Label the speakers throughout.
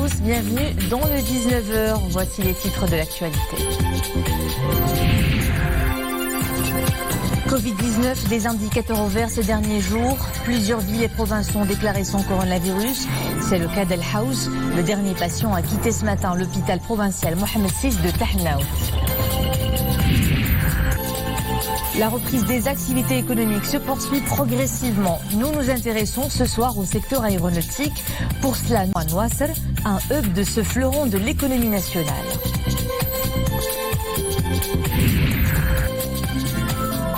Speaker 1: tous, bienvenue dans le 19h. Voici les titres de l'actualité. Covid-19, des indicateurs au vert ces derniers jours. Plusieurs villes et provinces ont déclaré son coronavirus. C'est le cas d'El Haouz. Le dernier patient a quitté ce matin l'hôpital provincial Mohamed VI de Tahnaout. La reprise des activités économiques se poursuit progressivement. Nous nous intéressons ce soir au secteur aéronautique. Pour cela, Nouasser, un hub de ce fleuron de l'économie nationale.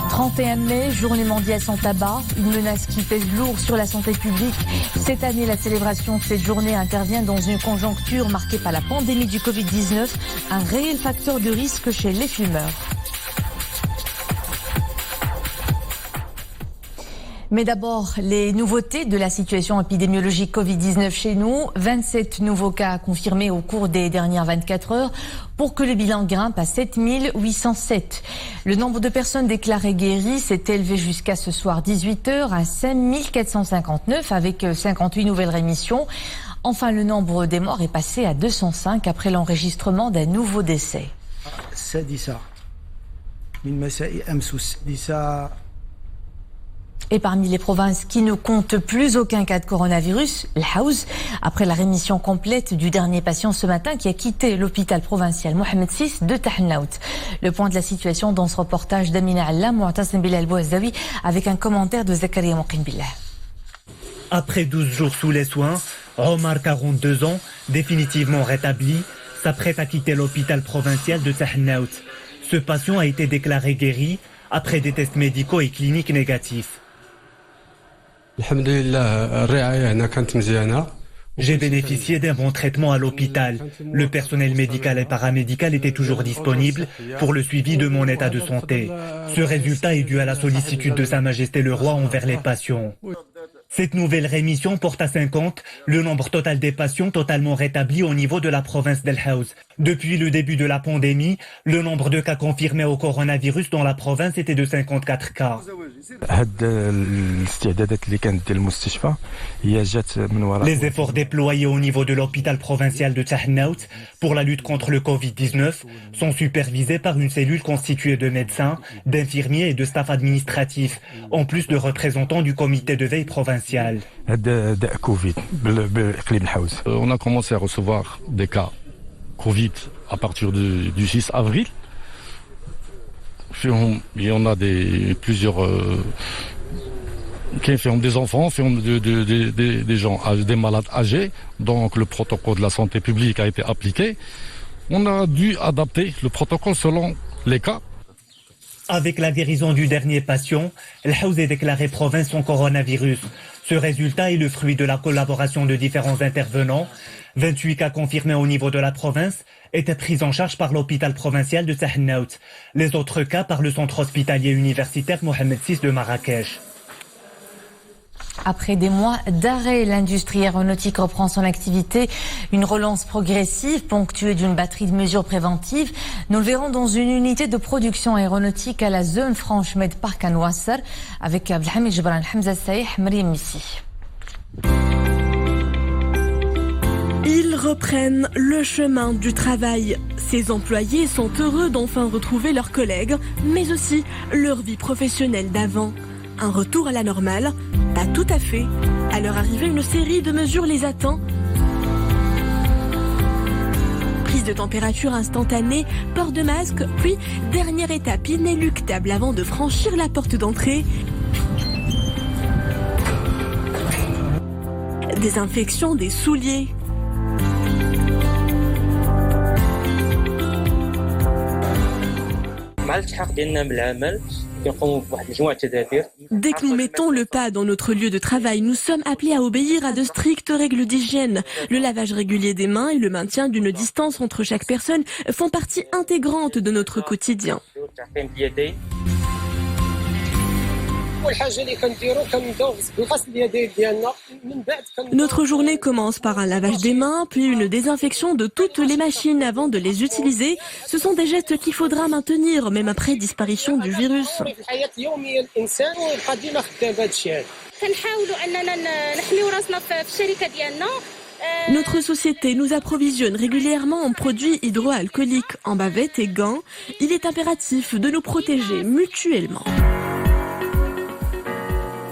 Speaker 1: « 31 mai, journée mondiale sans tabac, une menace qui pèse lourd sur la santé publique. Cette année, la célébration de cette journée intervient dans une conjoncture marquée par la pandémie du Covid-19, un réel facteur de risque chez les fumeurs. Mais d'abord, les nouveautés de la situation épidémiologique Covid-19 chez nous. 27 nouveaux cas confirmés au cours des dernières 24 heures pour que le bilan grimpe à 7807. Le nombre de personnes déclarées guéries s'est élevé jusqu'à ce soir 18h à 5459 avec 58 nouvelles rémissions. Enfin, le nombre des morts est passé à 205 après l'enregistrement d'un nouveau décès. Et parmi les provinces qui ne comptent plus aucun cas de coronavirus, El Haouz, après la rémission complète du dernier patient ce matin qui a quitté l'hôpital provincial Mohamed VI de Tahnaout. Le point de la situation dans ce reportage d'Amina Allah, Mu'tasim Bilal Bouazzaoui, avec un commentaire de Zakaria Mouqin Billah.
Speaker 2: Après 12 jours sous les soins, Omar, 42 ans, définitivement rétabli, s'apprête à quitter l'hôpital provincial de Tahnaout. Ce patient a été déclaré guéri après des tests médicaux et cliniques négatifs. J'ai bénéficié d'un bon traitement à l'hôpital. Le personnel médical et paramédical était toujours disponible pour le suivi de mon état de santé. Ce résultat est dû à la sollicitude de Sa Majesté le Roi envers les patients. Cette nouvelle rémission porte à 50 le nombre total des patients totalement rétablis au niveau de la province d'El Haouz. Depuis le début de la pandémie, le nombre de cas confirmés au coronavirus dans la province était de 54 cas. Les efforts déployés au niveau de l'hôpital provincial de Tahnaout pour la lutte contre le Covid-19 sont supervisés par une cellule constituée de médecins, d'infirmiers et de staff administratif, en plus de représentants du comité de veille provincial.
Speaker 3: On a commencé à recevoir des cas Covid à partir du 6 avril. Il y en a plusieurs qui font des enfants, des gens, des malades âgés. Donc le protocole de la santé publique a été appliqué. On a dû adapter le protocole selon les cas.
Speaker 2: Avec la guérison du dernier patient, El Haouz est déclaré province sans coronavirus. Ce résultat est le fruit de la collaboration de différents intervenants. 28 cas confirmés au niveau de la province étaient pris en charge par l'hôpital provincial de Tahnaout. Les autres cas par le centre hospitalier universitaire Mohamed VI de Marrakech.
Speaker 1: Après des mois d'arrêt, l'industrie aéronautique reprend son activité. Une relance progressive, ponctuée d'une batterie de mesures préventives. Nous le verrons dans une unité de production aéronautique à la zone franche Med Park à Nouasser, avec Abdelhamid Jebran, Hamza Saïh, Mariam Missi.
Speaker 4: Ils reprennent le chemin du travail. Ces employés sont heureux d'enfin retrouver leurs collègues, mais aussi leur vie professionnelle d'avant. Un retour à la normale? Pas tout à fait. À leur arrivée, une série de mesures les attend. Prise de température instantanée, port de masque, puis dernière étape inéluctable avant de franchir la porte d'entrée. Désinfection des souliers. Dès que nous mettons le pas dans notre lieu de travail, nous sommes appelés à obéir à de strictes règles d'hygiène. Le lavage régulier des mains et le maintien d'une distance entre chaque personne font partie intégrante de notre quotidien. Notre journée commence par un lavage des mains, puis une désinfection de toutes les machines avant de les utiliser. Ce sont des gestes qu'il faudra maintenir, même après disparition du virus. Notre société nous approvisionne régulièrement en produits hydroalcooliques, en bavettes et gants. Il est impératif de nous protéger mutuellement.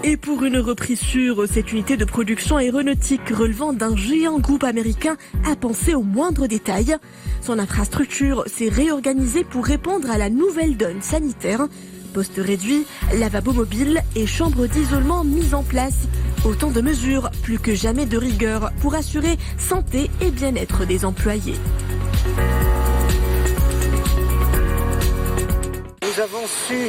Speaker 4: Et pour une reprise sûre, cette unité de production aéronautique relevant d'un géant groupe américain a pensé au moindre détail. Son infrastructure s'est réorganisée pour répondre à la nouvelle donne sanitaire. Postes réduits, lavabo mobile et chambres d'isolement mises en place. Autant de mesures, plus que jamais de rigueur pour assurer santé et bien-être des employés.
Speaker 5: Nous avons su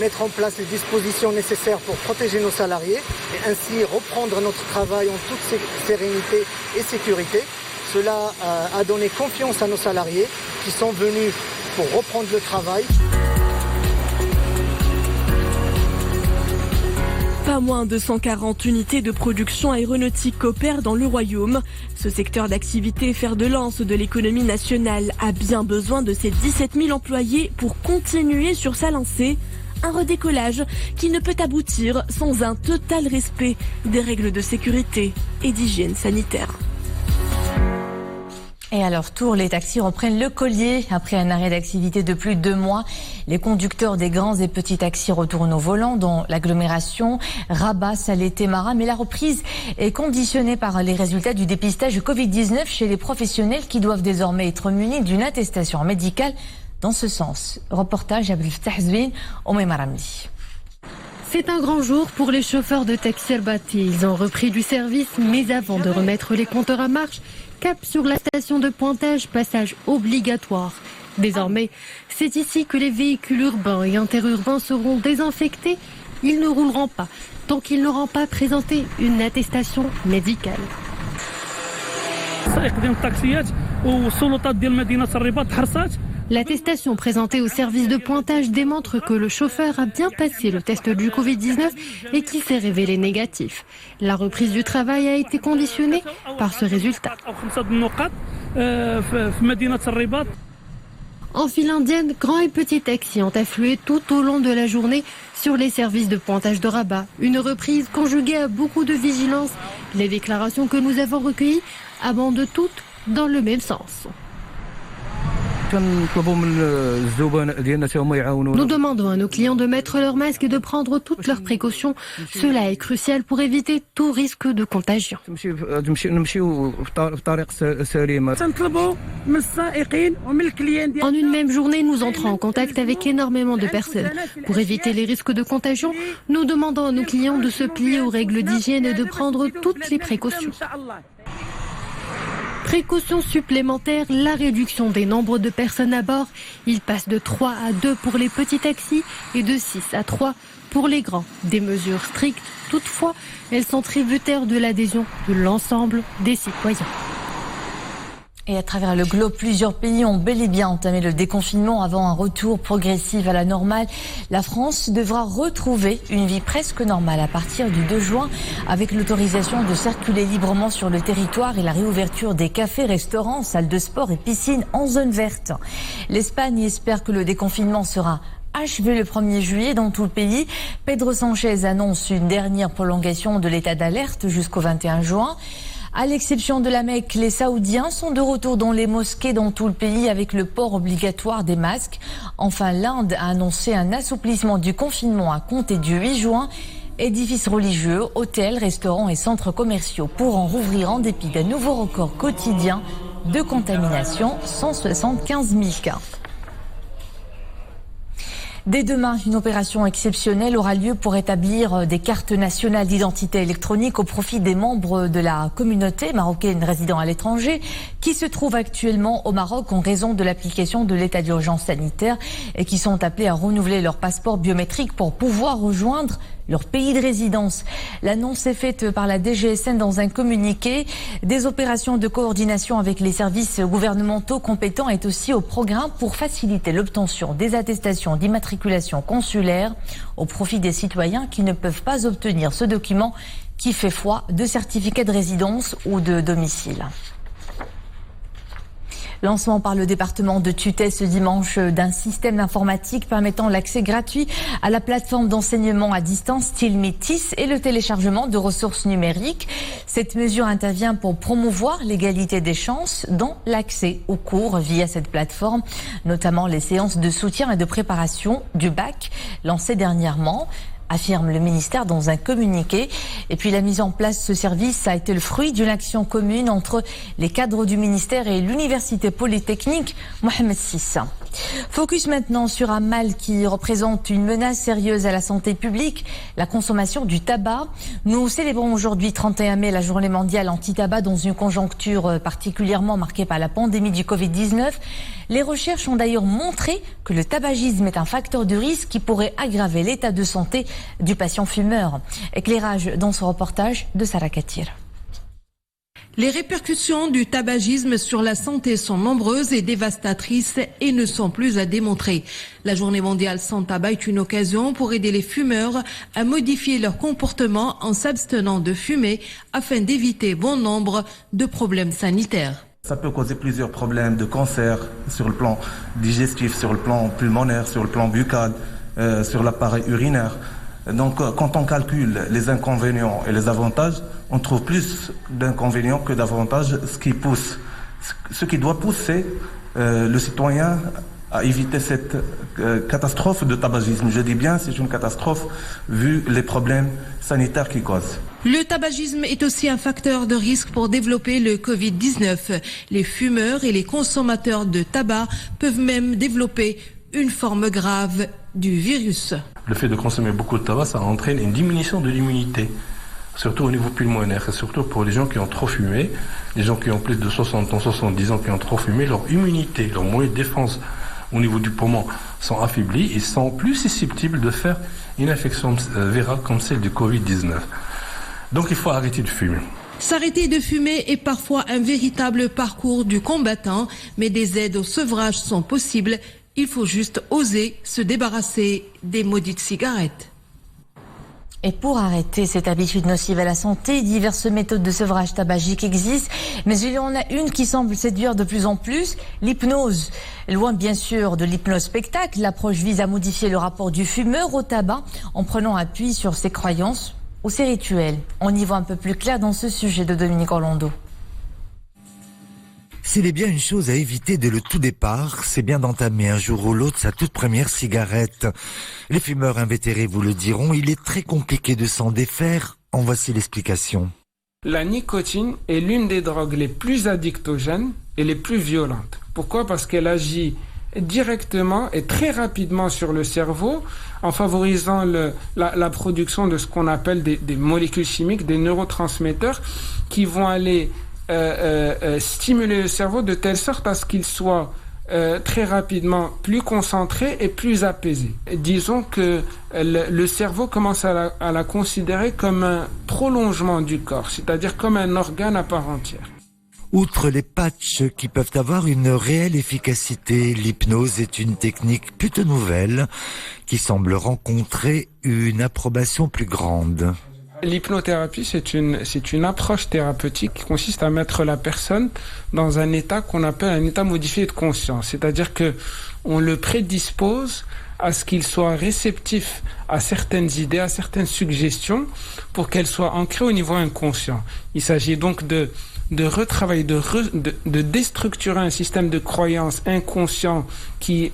Speaker 5: mettre en place les dispositions nécessaires pour protéger nos salariés et ainsi reprendre notre travail en toute sérénité et sécurité. Cela a donné confiance à nos salariés qui sont venus pour reprendre le travail.
Speaker 4: Pas moins de 140 unités de production aéronautique opèrent dans le royaume. Ce secteur d'activité fer de lance de l'économie nationale a bien besoin de ses 17 000 employés pour continuer sur sa lancée. Un redécollage qui ne peut aboutir sans un total respect des règles de sécurité et d'hygiène sanitaire.
Speaker 1: Et à leur tour, les taxis reprennent le collier. Après un arrêt d'activité de plus de 2 mois, les conducteurs des grands et petits taxis retournent au volant dans l'agglomération Rabat, Salé, Témara. Mais la reprise est conditionnée par les résultats du dépistage du Covid-19 chez les professionnels qui doivent désormais être munis d'une attestation médicale dans ce sens. Reportage Abdel Fattah Zouine, Oumema Ramli.
Speaker 6: C'est un grand jour pour les chauffeurs de taxi rabatis. Ils ont repris du service, mais avant de remettre les compteurs à marche, cap sur la station de pointage, passage obligatoire. Désormais, c'est ici que les véhicules urbains et interurbains seront désinfectés. Ils ne rouleront pas tant qu'ils n'auront pas présenté une attestation médicale. L'attestation présentée au service de pointage démontre que le chauffeur a bien passé le test du Covid-19 et qu'il s'est révélé négatif. La reprise du travail a été conditionnée par ce résultat. En file indienne, grands et petits taxis ont afflué tout au long de la journée sur les services de pointage de Rabat. Une reprise conjuguée à beaucoup de vigilance. Les déclarations que nous avons recueillies abondent toutes dans le même sens. Nous demandons à nos clients de mettre leur masque et de prendre toutes leurs précautions. Cela est crucial pour éviter tout risque de contagion. En une même journée, nous entrons en contact avec énormément de personnes. Pour éviter les risques de contagion, nous demandons à nos clients de se plier aux règles d'hygiène et de prendre toutes les précautions. Précaution supplémentaire, la réduction des nombres de personnes à bord. Il passe de 3 à 2 pour les petits taxis et de 6 à 3 pour les grands. Des mesures strictes, toutefois, elles sont tributaires de l'adhésion de l'ensemble des citoyens.
Speaker 1: Et à travers le globe, plusieurs pays ont bel et bien entamé le déconfinement avant un retour progressif à la normale. La France devra retrouver une vie presque normale à partir du 2 juin avec l'autorisation de circuler librement sur le territoire et la réouverture des cafés, restaurants, salles de sport et piscines en zone verte. L'Espagne espère que le déconfinement sera achevé le 1er juillet dans tout le pays. Pedro Sanchez annonce une dernière prolongation de l'état d'alerte jusqu'au 21 juin. À l'exception de la Mecque, les Saoudiens sont de retour dans les mosquées dans tout le pays avec le port obligatoire des masques. Enfin, l'Inde a annoncé un assouplissement du confinement à compter du 8 juin. Édifices religieux, hôtels, restaurants et centres commerciaux pourront rouvrir en dépit d'un nouveau record quotidien de contamination, 175 000 cas. Dès demain, une opération exceptionnelle aura lieu pour établir des cartes nationales d'identité électronique au profit des membres de la communauté marocaine résidant à l'étranger qui se trouvent actuellement au Maroc en raison de l'application de l'état d'urgence sanitaire et qui sont appelés à renouveler leur passeport biométrique pour pouvoir rejoindre leur pays de résidence. L'annonce est faite par la DGSN dans un communiqué. Des opérations de coordination avec les services gouvernementaux compétents est aussi au programme pour faciliter l'obtention des attestations d'immatriculation consulaire au profit des citoyens qui ne peuvent pas obtenir ce document qui fait foi de certificat de résidence ou de domicile. Lancement par le département de tutelle ce dimanche d'un système informatique permettant l'accès gratuit à la plateforme d'enseignement à distance style Métis et le téléchargement de ressources numériques. Cette mesure intervient pour promouvoir l'égalité des chances dans l'accès aux cours via cette plateforme, notamment les séances de soutien et de préparation du bac lancées dernièrement, affirme le ministère dans un communiqué. Et puis la mise en place de ce service a été le fruit d'une action commune entre les cadres du ministère et l'université polytechnique Mohamed VI. Focus maintenant sur un mal qui représente une menace sérieuse à la santé publique, la consommation du tabac. Nous célébrons aujourd'hui 31 mai la journée mondiale anti-tabac dans une conjoncture particulièrement marquée par la pandémie du Covid-19. Les recherches ont d'ailleurs montré que le tabagisme est un facteur de risque qui pourrait aggraver l'état de santé du patient fumeur. Éclairage dans ce reportage de Sarah Katir.
Speaker 7: Les répercussions du tabagisme sur la santé sont nombreuses et dévastatrices et ne sont plus à démontrer. La journée mondiale sans tabac est une occasion pour aider les fumeurs à modifier leur comportement en s'abstenant de fumer afin d'éviter bon nombre de problèmes sanitaires.
Speaker 8: Ça peut causer plusieurs problèmes de cancer sur le plan digestif, sur le plan pulmonaire, sur le plan buccal, sur l'appareil urinaire. Donc quand on calcule les inconvénients et les avantages, on trouve plus d'inconvénients que d'avantages, ce qui doit pousser le citoyen à éviter cette catastrophe de tabagisme. Je dis bien, c'est une catastrophe vu les problèmes sanitaires qu'il cause.
Speaker 7: Le tabagisme est aussi un facteur de risque pour développer le Covid-19. Les fumeurs et les consommateurs de tabac peuvent même développer une forme grave du virus.
Speaker 9: Le fait de consommer beaucoup de tabac, ça entraîne une diminution de l'immunité, surtout au niveau pulmonaire, et surtout pour les gens qui ont trop fumé, les gens qui ont plus de 60 ans, 70 ans qui ont trop fumé, leur immunité, leur moyen de défense au niveau du poumon sont affaiblis et sont plus susceptibles de faire une infection virale comme celle du Covid-19. Donc il faut arrêter de fumer.
Speaker 7: S'arrêter de fumer est parfois un véritable parcours du combattant, mais des aides au sevrage sont possibles. Il faut juste oser se débarrasser des maudites cigarettes.
Speaker 1: Et pour arrêter cette habitude nocive à la santé, diverses méthodes de sevrage tabagique existent, mais il y en a une qui semble séduire de plus en plus, l'hypnose. Loin bien sûr de l'hypnose-spectacle, l'approche vise à modifier le rapport du fumeur au tabac en prenant appui sur ses croyances ou ses rituels. On y voit un peu plus clair dans ce sujet de Dominique Orlando.
Speaker 10: S'il est bien une chose à éviter dès le tout départ, c'est bien d'entamer un jour ou l'autre sa toute première cigarette. Les fumeurs invétérés vous le diront, il est très compliqué de s'en défaire. En voici l'explication.
Speaker 11: La nicotine est l'une des drogues les plus addictogènes et les plus violentes. Pourquoi ? Parce qu'elle agit directement et très rapidement sur le cerveau en favorisant la production de ce qu'on appelle des molécules chimiques, des neurotransmetteurs qui vont aller stimuler le cerveau de telle sorte à ce qu'il soit très rapidement plus concentré et plus apaisé. Disons que le cerveau commence à la considérer comme un prolongement du corps, c'est-à-dire comme un organe à part entière.
Speaker 10: Outre les patchs qui peuvent avoir une réelle efficacité, l'hypnose est une technique plutôt nouvelle qui semble rencontrer une approbation plus grande.
Speaker 11: L'hypnothérapie, c'est une approche thérapeutique qui consiste à mettre la personne dans un état qu'on appelle un état modifié de conscience. C'est-à-dire que on le prédispose à ce qu'il soit réceptif à certaines idées, à certaines suggestions, pour qu'elles soient ancrées au niveau inconscient. Il s'agit donc de retravailler, de déstructurer un système de croyances inconscient qui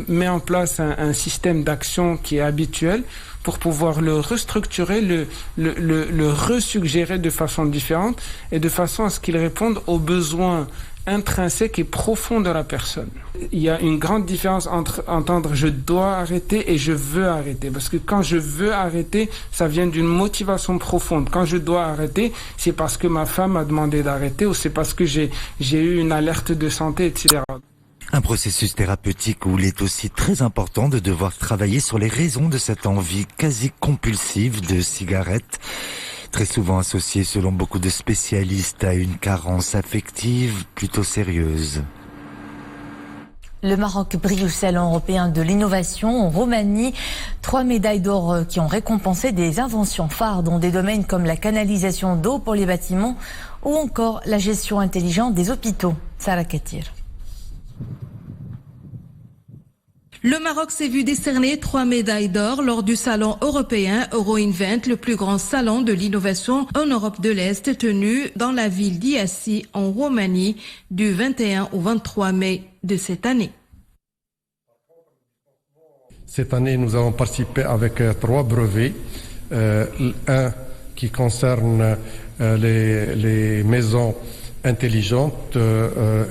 Speaker 11: met en place un système d'action qui est habituel, pour pouvoir le restructurer, le resuggérer de façon différente et de façon à ce qu'il réponde aux besoins intrinsèques et profonds de la personne. Il y a une grande différence entre entendre « je dois arrêter » et « je veux arrêter ». Parce que quand je veux arrêter, ça vient d'une motivation profonde. Quand je dois arrêter, c'est parce que ma femme m'a demandé d'arrêter ou c'est parce que j'ai eu une alerte de santé, etc.
Speaker 10: Un processus thérapeutique où il est aussi très important de devoir travailler sur les raisons de cette envie quasi compulsive de cigarette, très souvent associée selon beaucoup de spécialistes à une carence affective plutôt sérieuse.
Speaker 1: Le Maroc brille au Salon européen de l'innovation en Roumanie. 3 médailles d'or qui ont récompensé des inventions phares dans des domaines comme la canalisation d'eau pour les bâtiments ou encore la gestion intelligente des hôpitaux. Sarah Katir.
Speaker 7: Le Maroc s'est vu décerner 3 médailles d'or lors du salon européen EuroInvent, le plus grand salon de l'innovation en Europe de l'Est, tenu dans la ville d'Iassi en Roumanie du 21 au 23 mai de cette année.
Speaker 12: Cette année, nous avons participé avec 3 brevets. Un qui concerne les maisons intelligentes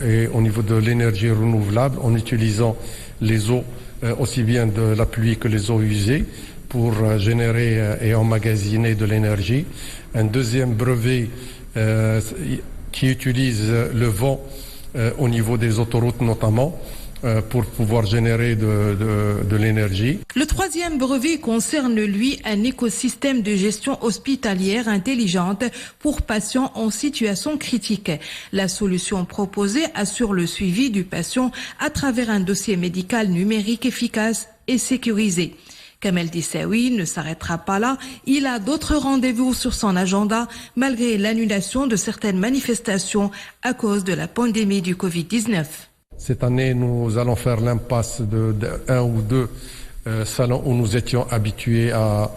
Speaker 12: et au niveau de l'énergie renouvelable en utilisant les eaux, aussi bien de la pluie que les eaux usées, pour générer et emmagasiner de l'énergie. Un deuxième brevet qui utilise le vent au niveau des autoroutes notamment, pour pouvoir générer de l'énergie.
Speaker 7: Le troisième brevet concerne, lui, un écosystème de gestion hospitalière intelligente pour patients en situation critique. La solution proposée assure le suivi du patient à travers un dossier médical numérique efficace et sécurisé. Kamel Dissaoui ne s'arrêtera pas là. Il a d'autres rendez-vous sur son agenda malgré l'annulation de certaines manifestations à cause de la pandémie du Covid-19.
Speaker 12: Cette année, nous allons faire l'impasse de 1 ou 2 salons où nous étions habitués à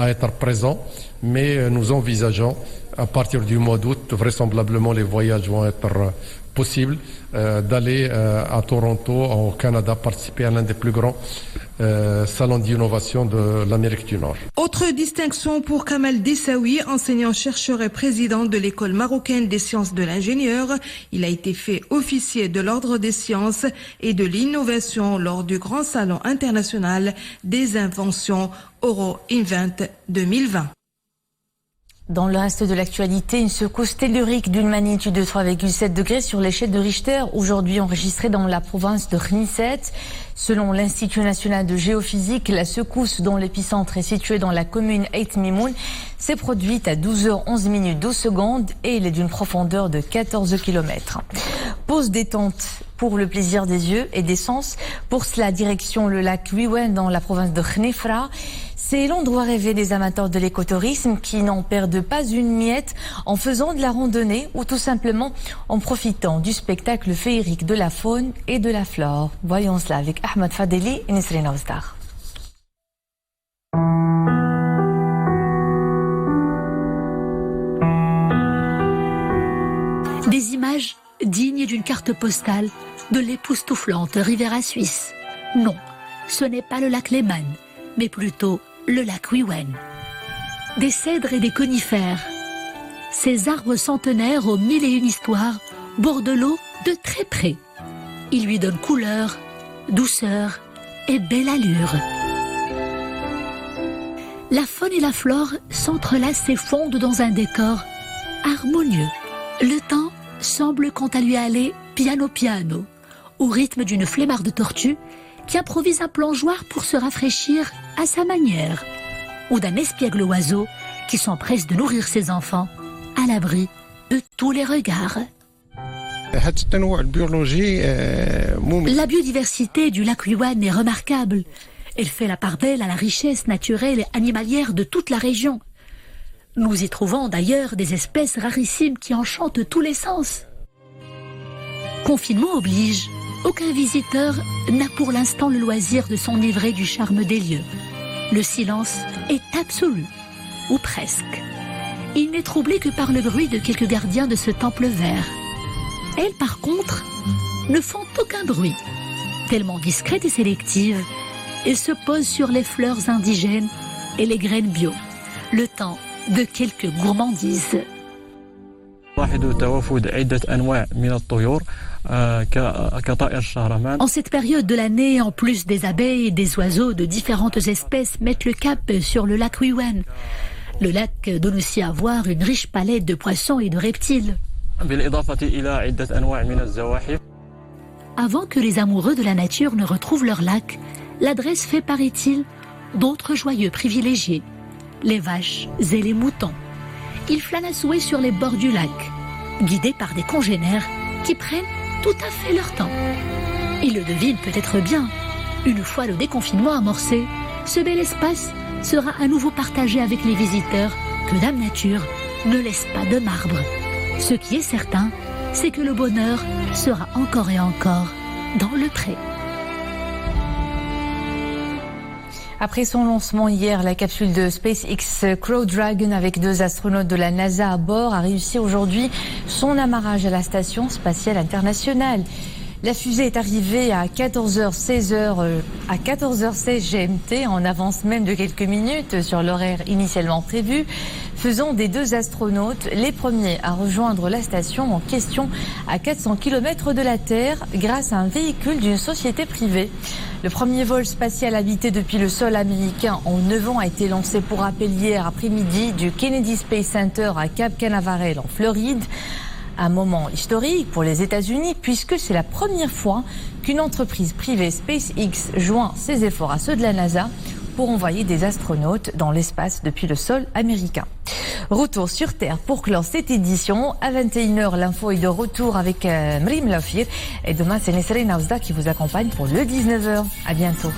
Speaker 12: être présents, mais nous envisageons à partir du mois d'août, vraisemblablement les voyages vont être possibles, d'aller à Toronto, au Canada, participer à l'un des plus grands salons d'innovation de l'Amérique du Nord.
Speaker 7: Autre distinction pour Kamel Dissaoui, enseignant-chercheur et président de l'École marocaine des sciences de l'ingénieur. Il a été fait officier de l'Ordre des sciences et de l'innovation lors du Grand Salon international des inventions EuroInvent 2020.
Speaker 1: Dans le reste de l'actualité, une secousse tellurique d'une magnitude de 3,7 degrés sur l'échelle de Richter, aujourd'hui enregistrée dans la province de Khnisset. Selon l'Institut national de géophysique, la secousse dont l'épicentre est situé dans la commune Eit Mimoun s'est produite à 12h11 minutes 12 secondes et elle est d'une profondeur de 14 km. Pause détente pour le plaisir des yeux et des sens. Pour cela, direction le lac Wiwen dans la province de Khnifra. C'est l'endroit rêvé des amateurs de l'écotourisme qui n'en perdent pas une miette en faisant de la randonnée ou tout simplement en profitant du spectacle féerique de la faune et de la flore. Voyons cela avec Ahmed Fadeli et Nisrina Ozdar.
Speaker 13: Des images dignes d'une carte postale de l'époustouflante Riviera suisse. Non, ce n'est pas le lac Lehmann, mais plutôt le lac Wiwen. Des cèdres et des conifères. Ces arbres centenaires aux 1001 histoires bordent l'eau de très près. Ils lui donnent couleur, douceur et belle allure. La faune et la flore s'entrelacent et fondent dans un décor harmonieux. Le temps semble quant à lui aller piano piano, au rythme d'une flemmarde tortue qui improvise un plongeoir pour se rafraîchir à sa manière, ou d'un espiègle oiseau qui s'empresse de nourrir ses enfants à l'abri de tous les regards. La biodiversité du lac Wiwen est remarquable. Elle fait la part belle à la richesse naturelle et animalière de toute la région. Nous y trouvons d'ailleurs des espèces rarissimes qui enchantent tous les sens. Confinement oblige, aucun visiteur n'a pour l'instant le loisir de s'enivrer du charme des lieux. Le silence est absolu, ou presque. Il n'est troublé que par le bruit de quelques gardiens de ce temple vert. Elles, par contre, ne font aucun bruit. Tellement discrètes et sélectives, elles se posent sur les fleurs indigènes et les graines bio. Le temps de quelques gourmandises. En cette période de l'année, en plus des abeilles et des oiseaux de différentes espèces mettent le cap sur le lac Wiwen. Le lac donne aussi à voir une riche palette de poissons et de reptiles. Avant que les amoureux de la nature ne retrouvent leur lac, l'adresse fait, paraît-il, d'autres joyeux privilégiés. Les vaches et les moutons. Ils flânent à souhait sur les bords du lac, guidés par des congénères qui prennent tout à fait leur temps. Ils le devinent peut-être bien. Une fois le déconfinement amorcé, ce bel espace sera à nouveau partagé avec les visiteurs que Dame Nature ne laisse pas de marbre. Ce qui est certain, c'est que le bonheur sera encore et encore dans le pré.
Speaker 1: Après son lancement hier, la capsule de SpaceX Crew Dragon avec 2 astronautes de la NASA à bord a réussi aujourd'hui son amarrage à la station spatiale internationale. La fusée est arrivée à 14h16 GMT, en avance même de quelques minutes sur l'horaire initialement prévu, faisant des 2 astronautes les premiers à rejoindre la station en question à 400 km de la Terre grâce à un véhicule d'une société privée. Le premier vol spatial habité depuis le sol américain en 9 ans a été lancé pour rappel hier après-midi du Kennedy Space Center à Cape Canaveral en Floride. Un moment historique pour les États-Unis puisque c'est la première fois qu'une entreprise privée SpaceX joint ses efforts à ceux de la NASA pour envoyer des astronautes dans l'espace depuis le sol américain. Retour sur Terre pour clore cette édition. À 21h, l'info est de retour avec Mrim Lafir. Et demain, c'est Nesrine Aouzda qui vous accompagne pour le 19h. À bientôt.